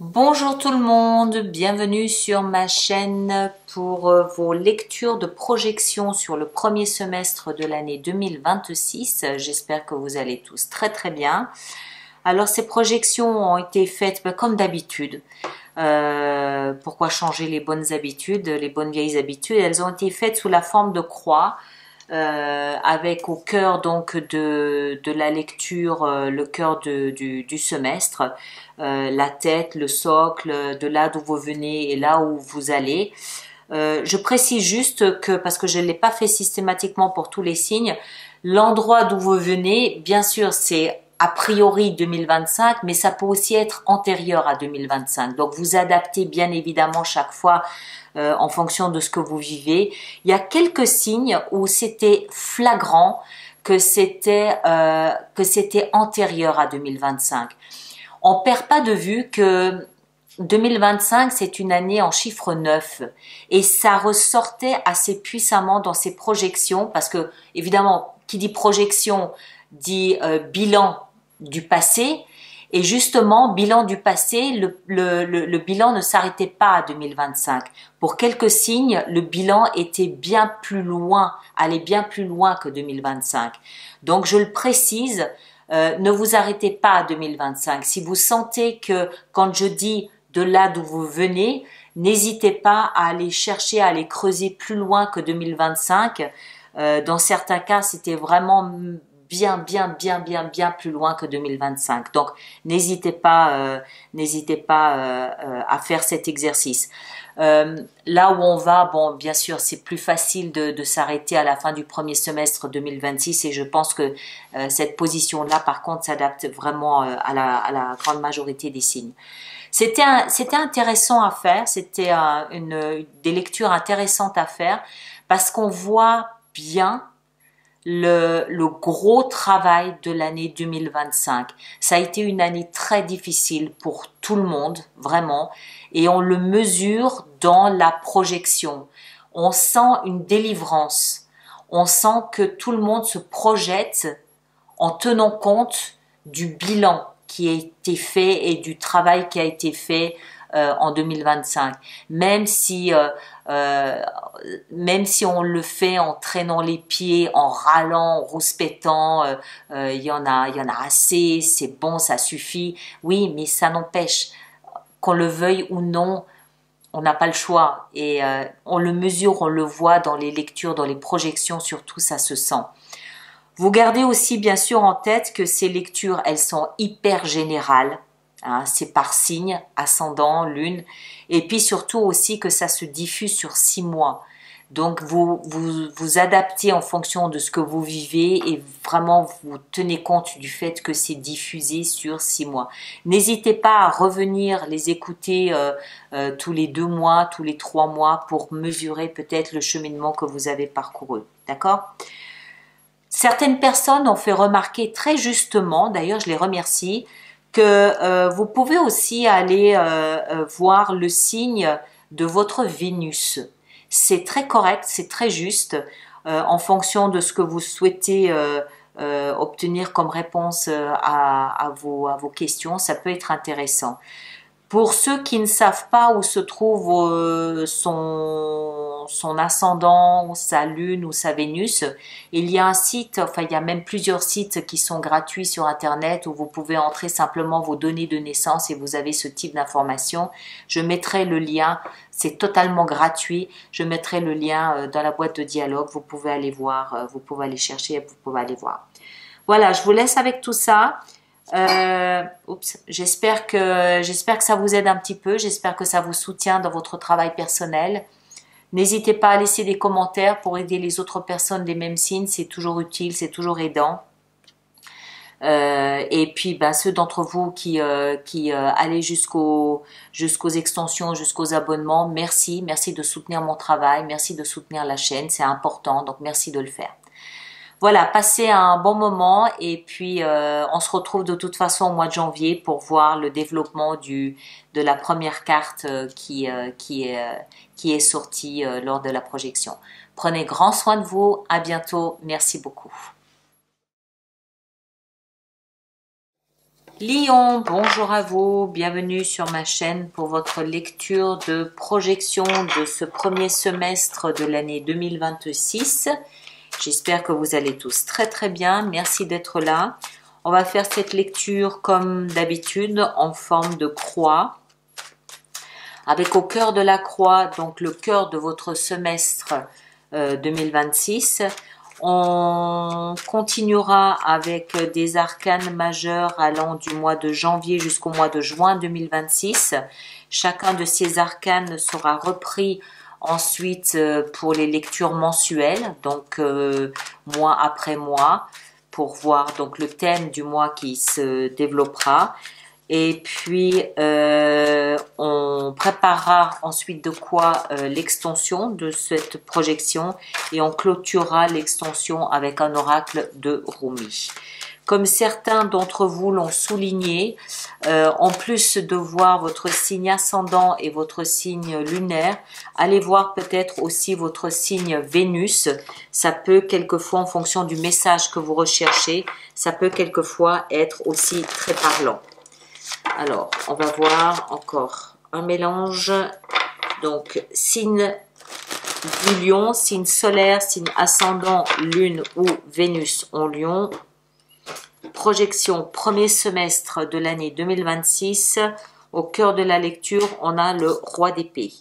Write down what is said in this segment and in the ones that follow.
Bonjour tout le monde, bienvenue sur ma chaîne pour vos lectures de projection sur le premier semestre de l'année 2026. J'espère que vous allez tous très très bien. Alors ces projections ont été faites comme d'habitude. Pourquoi changer les bonnes habitudes, les bonnes vieilles habitudes? Elles ont été faites sous la forme de croix. Avec au cœur donc de la lecture le cœur du semestre, la tête, le socle, de là d'où vous venez et là où vous allez. Je précise juste que, parce que je ne l'ai pas fait systématiquement pour tous les signes, l'endroit d'où vous venez, bien sûr, c'est a priori 2025, mais ça peut aussi être antérieur à 2025. Donc vous adaptez bien évidemment chaque fois en fonction de ce que vous vivez. Il y a quelques signes où c'était flagrant que c'était antérieur à 2025. On perd pas de vue que 2025, c'est une année en chiffre 9 et ça ressortait assez puissamment dans ces projections parce que, évidemment, qui dit projection dit bilan du passé et justement, bilan du passé, le bilan ne s'arrêtait pas à 2025. Pour quelques signes, le bilan était bien plus loin, allait bien plus loin que 2025. Donc, je le précise, ne vous arrêtez pas à 2025. Si vous sentez que quand je dis de là d'où vous venez, n'hésitez pas à aller chercher, à aller creuser plus loin que 2025. Dans certains cas, c'était vraiment bien plus loin que 2025. Donc, n'hésitez pas à faire cet exercice. Là où on va, bon, bien sûr, c'est plus facile de s'arrêter à la fin du premier semestre 2026 et je pense que cette position-là, par contre, s'adapte vraiment à la grande majorité des signes. C'était intéressant à faire, c'était des lectures intéressantes à faire parce qu'on voit bien le gros travail de l'année 2025. Ça a été une année très difficile pour tout le monde, vraiment, et on le mesure dans la projection. On sent une délivrance. On sent que tout le monde se projette en tenant compte du bilan qui a été fait et du travail qui a été fait en 2025. Euh, Même si on le fait en traînant les pieds, en râlant, en rouspétant, il y en a assez, c'est bon, ça suffit. Oui, mais ça n'empêche, qu'on le veuille ou non, on n'a pas le choix. Et on le mesure, on le voit dans les lectures, dans les projections, surtout ça se sent. Vous gardez aussi bien sûr en tête que ces lectures, elles sont hyper générales. Hein, c'est par signe, ascendant, lune. Et puis surtout aussi que ça se diffuse sur 6 mois. Donc vous adaptez en fonction de ce que vous vivez et vraiment vous tenez compte du fait que c'est diffusé sur 6 mois. N'hésitez pas à revenir les écouter tous les 2 mois, tous les 3 mois pour mesurer peut-être le cheminement que vous avez parcouru. D'accord ? Certaines personnes ont fait remarquer très justement, d'ailleurs je les remercie, que vous pouvez aussi aller voir le signe de votre Vénus. C'est très correct, c'est très juste en fonction de ce que vous souhaitez obtenir comme réponse à vos questions. Ça peut être intéressant. Pour ceux qui ne savent pas où se trouve son ascendant, ou sa lune ou sa Vénus, il y a un site, enfin il y a même plusieurs sites qui sont gratuits sur Internet où vous pouvez entrer simplement vos données de naissance et vous avez ce type d'informations. Je mettrai le lien, c'est totalement gratuit, je mettrai le lien dans la boîte de dialogue, vous pouvez aller voir, vous pouvez aller chercher, vous pouvez aller voir. Voilà, je vous laisse avec tout ça. J'espère que ça vous aide un petit peu, j'espère que ça vous soutient dans votre travail personnel. N'hésitez pas à laisser des commentaires pour aider les autres personnes des mêmes signes, c'est toujours utile, c'est toujours aidant. Et puis ceux d'entre vous qui allez jusqu'aux extensions, jusqu'aux abonnements, merci de soutenir mon travail, merci de soutenir la chaîne, c'est important, donc merci de le faire. Voilà, passez un bon moment et puis on se retrouve de toute façon au mois de janvier pour voir le développement de la première carte qui est sortie lors de la projection. Prenez grand soin de vous, à bientôt, merci beaucoup. Lion, bonjour à vous, bienvenue sur ma chaîne pour votre lecture de projection de ce premier semestre de l'année 2026. J'espère que vous allez tous très bien, merci d'être là. On va faire cette lecture comme d'habitude en forme de croix. Avec au cœur de la croix, donc le cœur de votre semestre 2026. On continuera avec des arcanes majeurs allant du mois de janvier jusqu'au mois de juin 2026. Chacun de ces arcanes sera repris ensuite pour les lectures mensuelles, donc mois après mois, pour voir donc le thème du mois qui se développera. Et puis, on préparera ensuite de quoi l'extension de cette projection et on clôturera l'extension avec un oracle de Rumi. Comme certains d'entre vous l'ont souligné, en plus de voir votre signe ascendant et votre signe lunaire, allez voir peut-être aussi votre signe Vénus. Ça peut quelquefois, en fonction du message que vous recherchez, ça peut quelquefois être aussi très parlant. Alors, on va voir encore un mélange. Donc, signe du lion, signe solaire, signe ascendant, lune ou Vénus en lion. Projection premier semestre de l'année 2026. Au cœur de la lecture, on a le roi d'épée.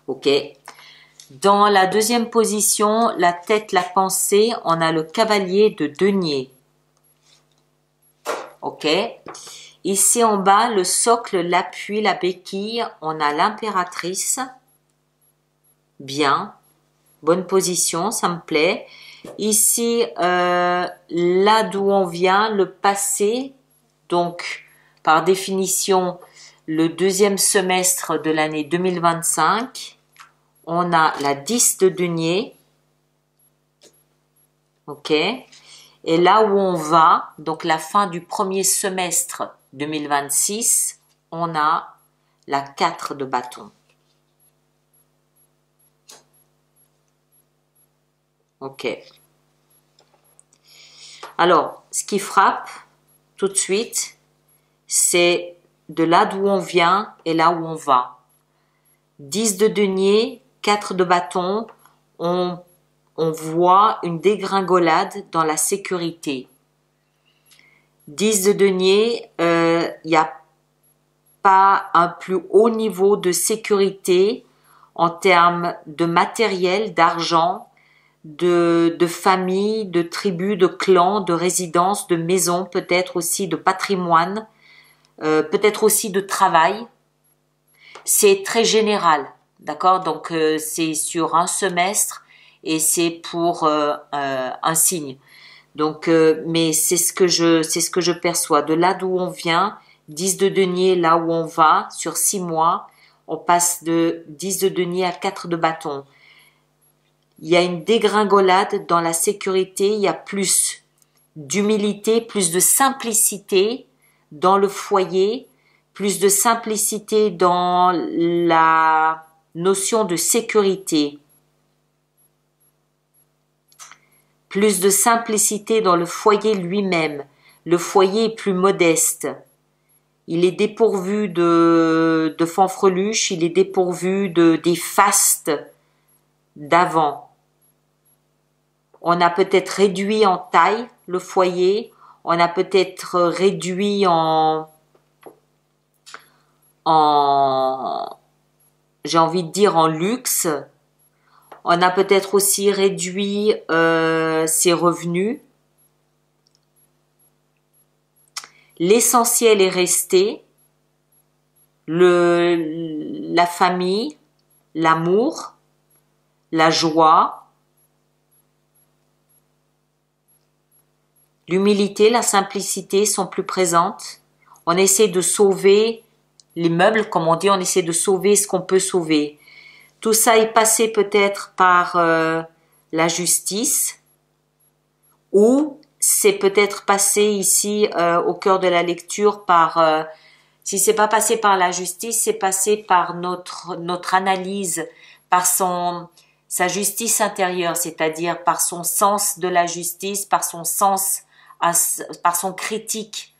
Ok. Dans la deuxième position, la tête, la pensée, on a le cavalier de denier. Ok. Ici en bas, le socle, l'appui, la béquille, on a l'impératrice. Bien. Bonne position, ça me plaît. Ici, là d'où on vient, le passé. Donc, par définition, le deuxième semestre de l'année 2025. On a la 10 de denier. Ok. Et là où on va, donc la fin du premier semestre 2026, on a la 4 de bâton. Ok. Alors, ce qui frappe tout de suite, c'est de là d'où on vient et là où on va. 10 de denier, 4 de bâton, on voit une dégringolade dans la sécurité. 10 de denier, il n'y a pas un plus haut niveau de sécurité en termes de matériel, d'argent, de famille, de tribu, de clan, de résidence, de maison, peut-être aussi de patrimoine, peut-être aussi de travail. C'est très général, d'accord? Donc c'est sur un semestre et c'est pour un signe. Donc, mais c'est ce que je perçois. De là d'où on vient, 10 de denier, là où on va, sur 6 mois, on passe de 10 de denier à 4 de bâton. Il y a une dégringolade dans la sécurité, il y a plus d'humilité, plus de simplicité dans le foyer, plus de simplicité dans la notion de sécurité. Plus de simplicité dans le foyer lui-même. Le foyer est plus modeste. Il est dépourvu de fanfreluches, il est dépourvu des fastes d'avant. On a peut-être réduit en taille le foyer, on a peut-être réduit j'ai envie de dire en luxe. On a peut-être aussi réduit ses revenus. L'essentiel est resté. La famille, l'amour, la joie, l'humilité, la simplicité sont plus présentes. On essaie de sauver les meubles, comme on dit, on essaie de sauver ce qu'on peut sauver. Tout ça est passé peut-être par la justice ou c'est peut-être passé ici au cœur de la lecture par si c'est pas passé par la justice, c'est passé par notre analyse, par sa justice intérieure, c'est-à-dire par son sens de la justice, par son sens par son critique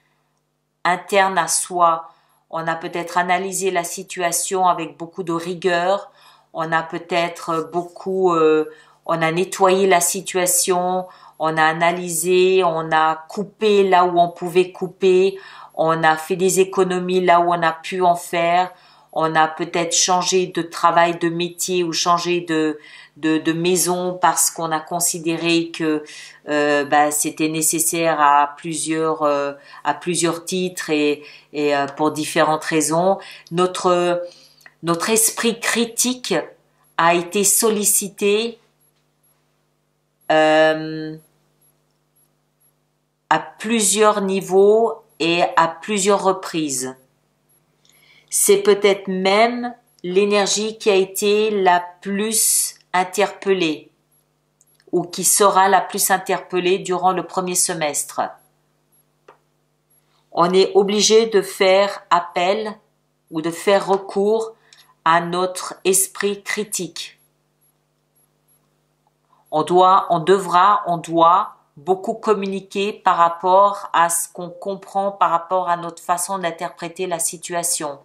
interne à soi. On a peut-être analysé la situation avec beaucoup de rigueur. On a peut-être on a nettoyé la situation. On a analysé, on a coupé là où on pouvait couper. On a fait des économies là où on a pu en faire. On a peut-être changé de travail, de métier ou changé de maison parce qu'on a considéré que c'était nécessaire à plusieurs titres et pour différentes raisons. Notre esprit critique a été sollicité à plusieurs niveaux et à plusieurs reprises. C'est peut-être même l'énergie qui a été la plus interpellée ou qui sera la plus interpellée durant le premier semestre. On est obligé de faire appel ou de faire recours à notre esprit critique. On doit beaucoup communiquer par rapport à ce qu'on comprend, par rapport à notre façon d'interpréter la situation.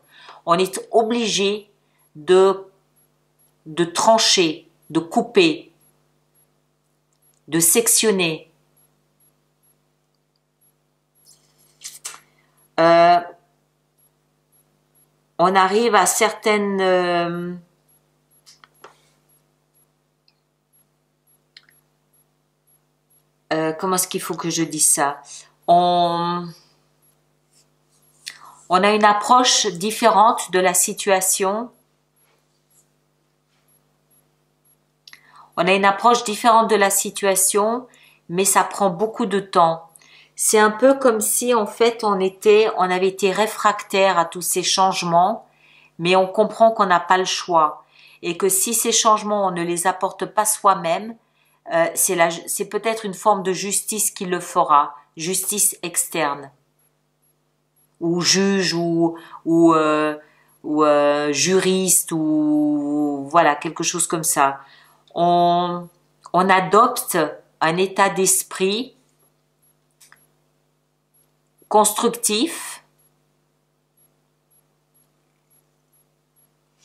On est obligé de trancher, de couper, de sectionner. On arrive à certaines comment est-ce qu'il faut que je dise ça? On a une approche différente de la situation. On a une approche différente de la situation, mais ça prend beaucoup de temps. C'est un peu comme si en fait on avait été réfractaire à tous ces changements, mais on comprend qu'on n'a pas le choix et que si ces changements on ne les apporte pas soi-même, c'est peut-être une forme de justice qui le fera, justice externe, ou juge, ou juriste, ou voilà, quelque chose comme ça. On adopte un état d'esprit constructif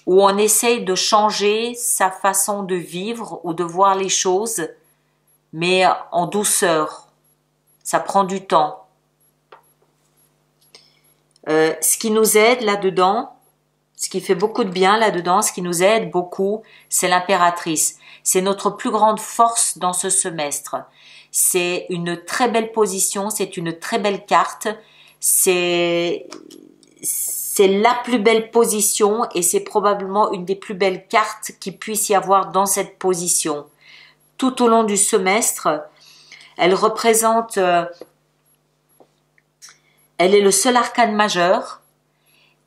où on essaye de changer sa façon de vivre ou de voir les choses, mais en douceur. Ça prend du temps. Ce qui nous aide là-dedans, ce qui fait beaucoup de bien là-dedans, ce qui nous aide beaucoup, c'est l'impératrice. C'est notre plus grande force dans ce semestre. C'est une très belle position, c'est une très belle carte, c'est la plus belle position et c'est probablement une des plus belles cartes qu'il puisse y avoir dans cette position. Tout au long du semestre, elle représente, elle est le seul arcane majeur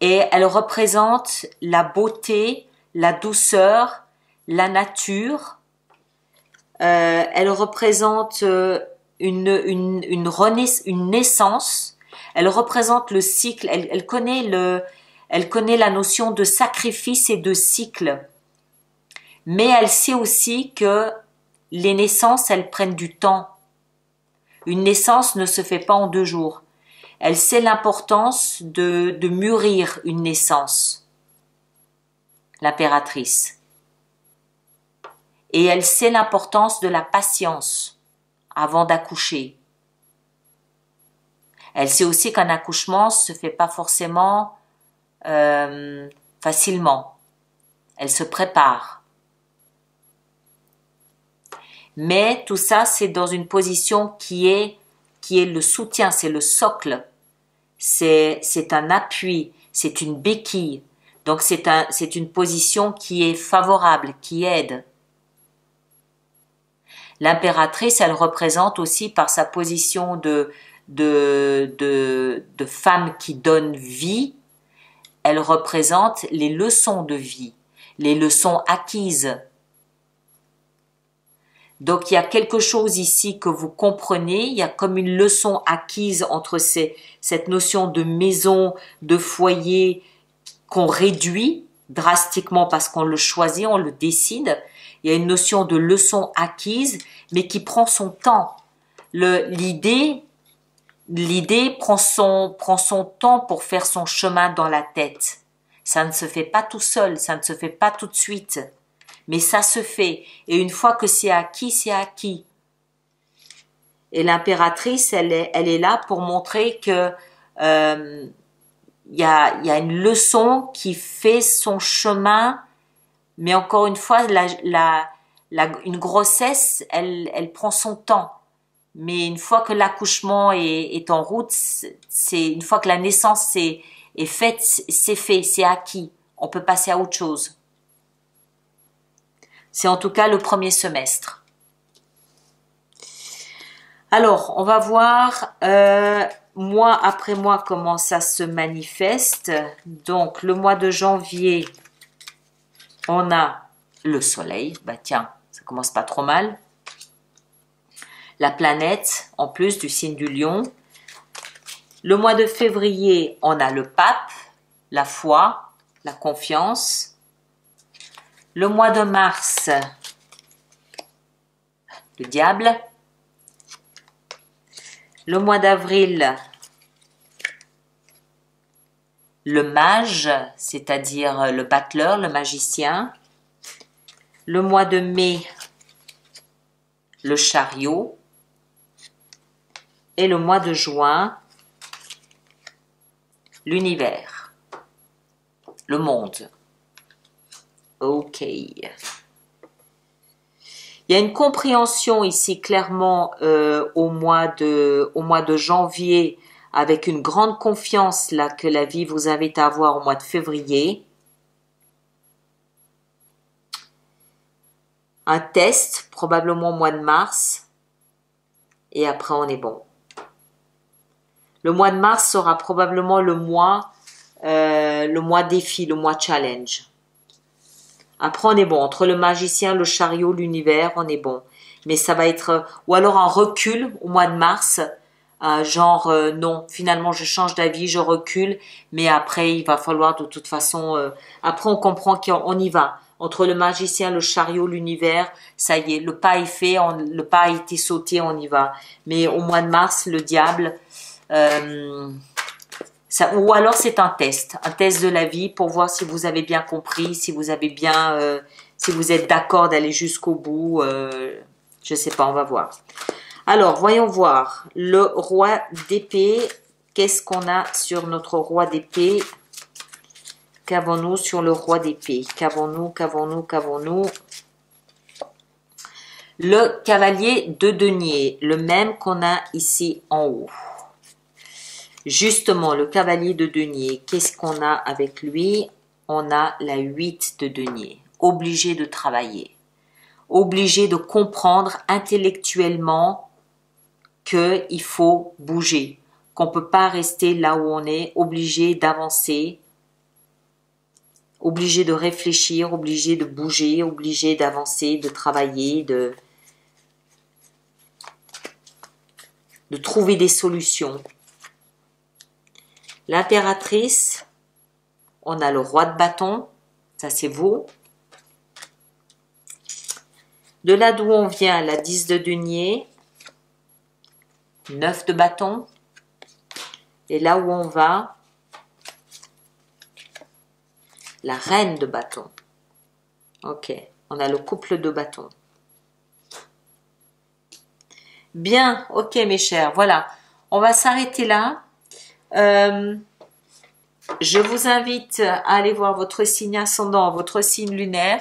et elle représente la beauté, la douceur, la nature. Elle représente une naissance. Elle représente le cycle. Elle connaît la notion de sacrifice et de cycle. Mais elle sait aussi que les naissances, elles prennent du temps. Une naissance ne se fait pas en 2 jours. Elle sait l'importance de mûrir une naissance. L'impératrice. Et elle sait l'importance de la patience avant d'accoucher. Elle sait aussi qu'un accouchement se fait pas forcément facilement. Elle se prépare. Mais tout ça, c'est dans une position qui est le soutien, c'est le socle. C'est un appui, c'est une béquille. Donc c'est une position qui est favorable, qui aide. L'impératrice, elle représente aussi par sa position de femme qui donne vie, elle représente les leçons de vie, les leçons acquises. Donc il y a quelque chose ici que vous comprenez, il y a comme une leçon acquise entre cette notion de maison, de foyer qu'on réduit drastiquement parce qu'on le choisit, on le décide. Il y a une notion de leçon acquise, mais qui prend son temps. L'idée L'idée prend son temps pour faire son chemin dans la tête. Ça ne se fait pas tout seul, ça ne se fait pas tout de suite. Mais ça se fait. Et une fois que c'est acquis, c'est acquis. Et l'impératrice, elle est là pour montrer que y a une leçon qui fait son chemin. Mais encore une fois, une grossesse, elle prend son temps. Mais une fois que l'accouchement est en route, une fois que la naissance est faite, c'est fait, c'est acquis. On peut passer à autre chose. C'est en tout cas le premier semestre. Alors, on va voir mois après mois comment ça se manifeste. Donc, le mois de janvier, on a le soleil. Bah tiens, ça commence pas trop mal. La planète, en plus du signe du lion. Le mois de février, on a le pape, la foi, la confiance. Le mois de mars, le diable. Le mois d'avril, le mage, c'est-à-dire le battleur, le magicien. Le mois de mai, le chariot. Et le mois de juin, l'univers, le monde. Ok. Il y a une compréhension ici clairement au mois de janvier avec une grande confiance là que la vie vous invite à avoir au mois de février. Un test probablement au mois de mars et après on est bon. Le mois de mars sera probablement le mois défi, le mois challenge. Après, on est bon. Entre le magicien, le chariot, l'univers, on est bon. Mais ça va être... Ou alors un recul au mois de mars. Non, finalement, je change d'avis, je recule. Mais après, il va falloir de toute façon... après, on comprend qu'on y va. Entre le magicien, le chariot, l'univers, ça y est, le pas est fait, le pas a été sauté, on y va. Mais au mois de mars, le diable... ou alors c'est un test de la vie pour voir si vous avez bien compris, si vous avez bien, si vous êtes d'accord d'aller jusqu'au bout. Je sais pas, on va voir. Alors, voyons voir le roi d'épée. Qu'est-ce qu'on a sur notre roi d'épée? Qu'avons-nous sur le roi d'épée? Qu'avons-nous? Le cavalier de denier, le même qu'on a ici en haut. Justement, le cavalier de denier, qu'est-ce qu'on a avec lui? On a la 8 de denier, obligé de travailler, obligé de comprendre intellectuellement qu'il faut bouger, qu'on ne peut pas rester là où on est, obligé d'avancer, obligé de réfléchir, obligé de bouger, obligé d'avancer, de travailler, de trouver des solutions. L'impératrice, on a le roi de bâton, ça c'est vous. De là d'où on vient, la 10 de denier, 9 de bâton. Et là où on va, la reine de bâton. Ok, on a le couple de bâton. Bien, ok mes chers, voilà. On va s'arrêter là. Je vous invite à aller voir votre signe ascendant, votre signe lunaire.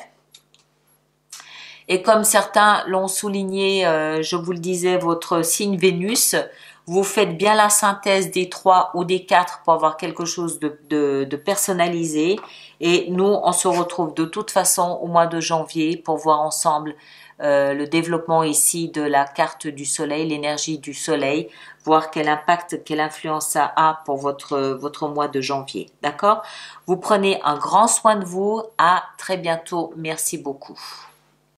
Et comme certains l'ont souligné, je vous le disais, votre signe Vénus, vous faites bien la synthèse des 3 ou des 4 pour avoir quelque chose de personnalisé. Et nous, on se retrouve de toute façon au mois de janvier pour voir ensemble le développement ici de la carte du soleil, l'énergie du soleil, voir quel impact, quelle influence ça a pour votre mois de janvier. D'accord? Vous prenez un grand soin de vous. À très bientôt. Merci beaucoup.